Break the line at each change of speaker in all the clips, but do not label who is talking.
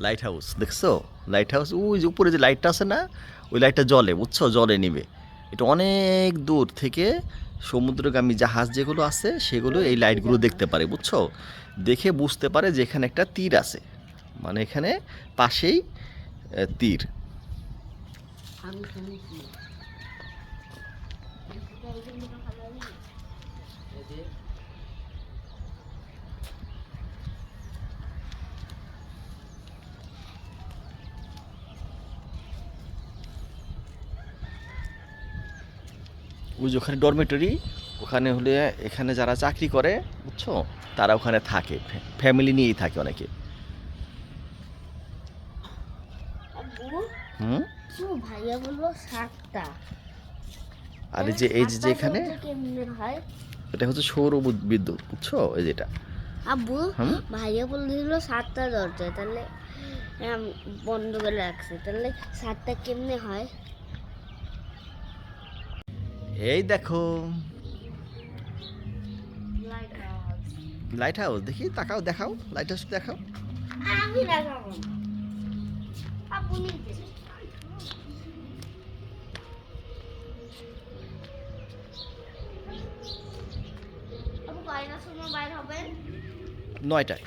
Light house দেখছো? Light house ওই যে উপরে যে লাইটটা আছে না, ওই লাইটটা জ্বলে, বুঝছো, জলে নিবে। এটা অনেক দূর থেকে সমুদ্রগামী জাহাজ যেগুলো আছে সেগুলো এই লাইটগুলো দেখতে পারে, বুঝছো, দেখে বুঝতে পারে যে এখানে একটা তীর আছে, মানে এখানে পাশেই তীর। ওই যে ওখানে ডরমেটরি, ওখানে হলে এখানে যারা চাকরি করে, বুঝছো, তারা ওখানে থাকে, ফ্যামিলি নিয়েই থাকে অনেকে। হুম।
ভাইয়া বললো 7টা।
আর এই যে এখানে এটা হচ্ছে সৌর বিদ্যুৎ, বুঝছো, এই যেটা।
আব্বু ভাইয়া বলছিল 7টা দরজা, তাহলে বন্ধ করে রাখছে, তাহলে 7টা কেমনে হয়?
এই দেখো লাইট হাউস, দেখি তাকাও, দেখাও লাইট হাউস, দেখাও।
আমি দেখাবো, আব্বু নিতে। আব্বু কয়টার সময় বাইর হবেন?
9টায়।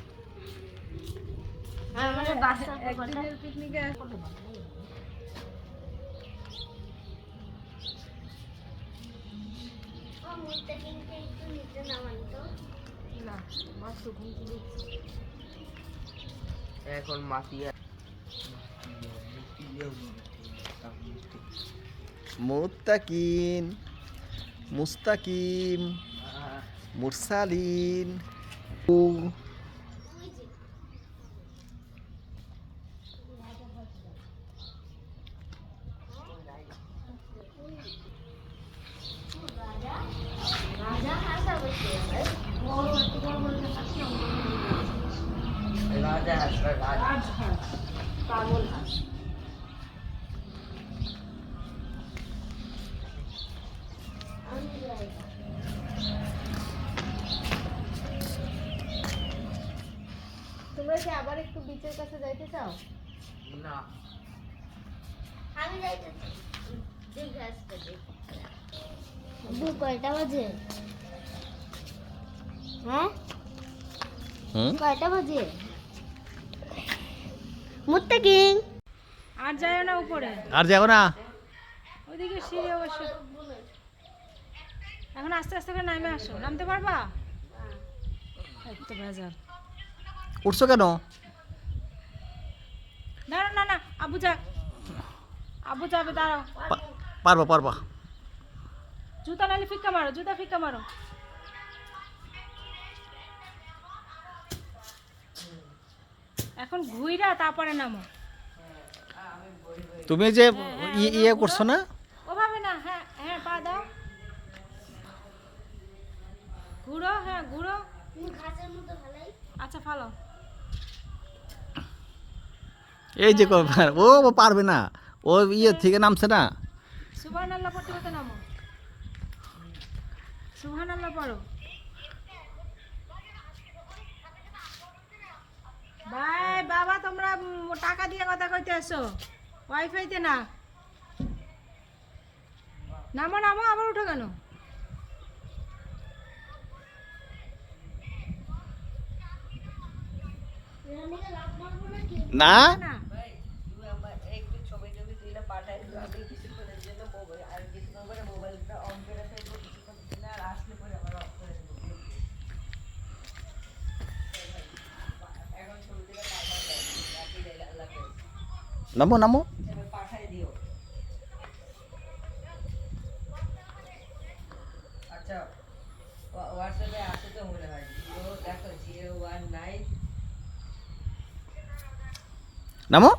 আমাদের বাসা একদিনের পিকনিকে
এখন মাতিয়া
মুত্তাকিন, মুস্তাকিম, মুরসালিন।
রাজা হাঁস
পাগল হাঁস। তোমরা কি আবার একটু বিচের কাছে যাইতে চাও?
না,
আমি যাইতে চাই। দেখে আসতে দে। আব্বু কয়টা বাজে? হ্যাঁ কয়টা বাজে? মুত্তাকিন
আর যাও না উপরে,
আর যাবো না।
ওইদিকে সিঁড়ি অবশ্য। এখন আস্তে আস্তে করে নামে আসো, নামতে পারবা? এই তো ভেজাল।
উঠছো কেন?
না না না, আবু যা, আবু যাবে, দাঁড়াও।
পারবা পারবা।
জুতা নালে ফিক্কা মারো, জুতা ফিক্কা মারো। এখন ঘুইরা তারপরে নামো।
তুমি যে ইয়ে করছো না,
ওভাবে না, হ্যাঁ হ্যাঁ, পা দাও, ঘুরো, হ্যাঁ ঘুরো।
ঘাসের মতো ভালোই।
আচ্ছা ফালো।
এই যে ও পারবে না, ও ইয়ে থেকে নামছে না।
সুবহানাল্লাহ পড়তে পড়তে নামো, সুবহানাল্লাহ পড়ো। ভাই বাবা, তোমরা টাকা দিয়ে কথা কইতে আসো, ওয়াইফাইতে না। নামো নামো, আবার উঠো কেন?
না
না
একটু ছবি টবি তুলে পাঠাই দিও। আমি কিছুক্ষণের জন্য মোবাইল, আর কিছুক্ষণ পরে মোবাইলটা অন করে ফেলবো, কিছুক্ষণ জন্য আর আসলে পরে আবার অফ করে দেবো। এখন ছবি তুলে পাঠাই দাও, রাখি দেয় আল্লাহকে।
নামো নামো।
পাঠাই দিও। আচ্ছা, হোয়াটসঅ্যাপে আসে তো মনে হয়, দেখো 019।
নামো।